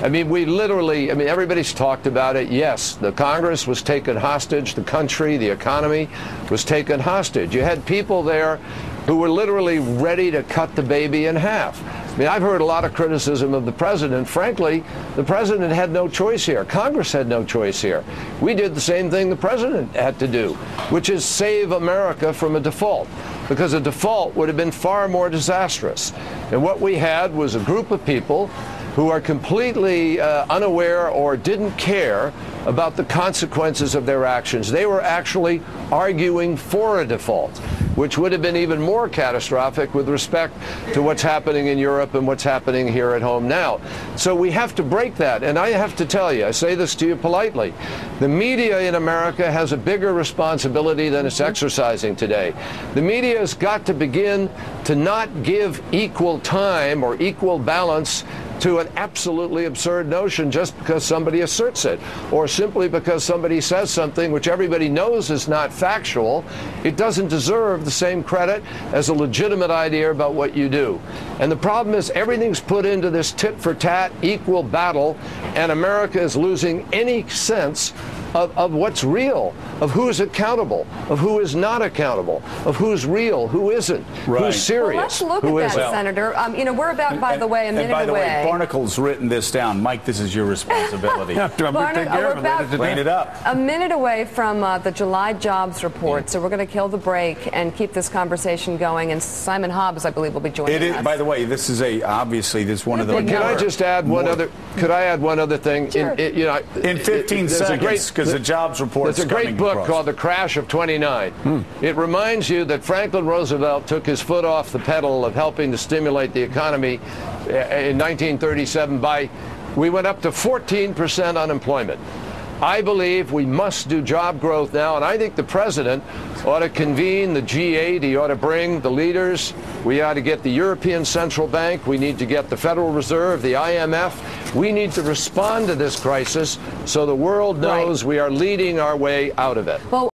I mean, we literally, I mean, everybody's talked about it. Yes, the Congress was taken hostage. The country, the economy was taken hostage. You had people there who were literally ready to cut the baby in half. I mean, I've heard a lot of criticism of the president. Frankly, the president had no choice here. Congress had no choice here. We did the same thing the president had to do, which is save America from a default, because a default would have been far more disastrous. And what we had was a group of people who are completely unaware or didn't care about the consequences of their actions. They were actually arguing for a default, which would have been even more catastrophic with respect to what's happening in Europe and what's happening here at home now. So we have to break that. And I have to tell you, I say this to you politely, the media in America has a bigger responsibility than it's exercising today. The media has got to begin to not give equal time or equal balance to an absolutely absurd notion just because somebody asserts it, or simply because somebody says something which everybody knows is not factual. It doesn't deserve the same credit as a legitimate idea about what you do. And the problem is everything's put into this tit-for-tat equal battle, and America is losing any sense of what's real, of who's accountable, of who is not accountable, of who's real, who isn't, who's serious, well, let's look at that, Senator. You know, we're about, by the way, a minute away. And by the way, Barnacle's written this down. Mike, this is your responsibility. We're about clean it up. A minute away from the July jobs report, so we're going to kill the break and keep this conversation going. And Simon Hobbs, I believe, will be joining us. By the way, this is obviously this is one of the. Can I just add one other? Could I add one other thing? Sure. In 15 seconds, because the jobs report. There's a great book called The Crash of 29. It reminds you that Franklin Roosevelt took his foot off the pedal of helping to stimulate the economy in 1937 we went up to 14% unemployment. I believe we must do job growth now, and I think the president ought to convene the G8. He ought to bring the leaders. We ought to get the European Central Bank. We need to get the Federal Reserve, the IMF. We need to respond to this crisis so the world knows we are leading our way out of it. Well,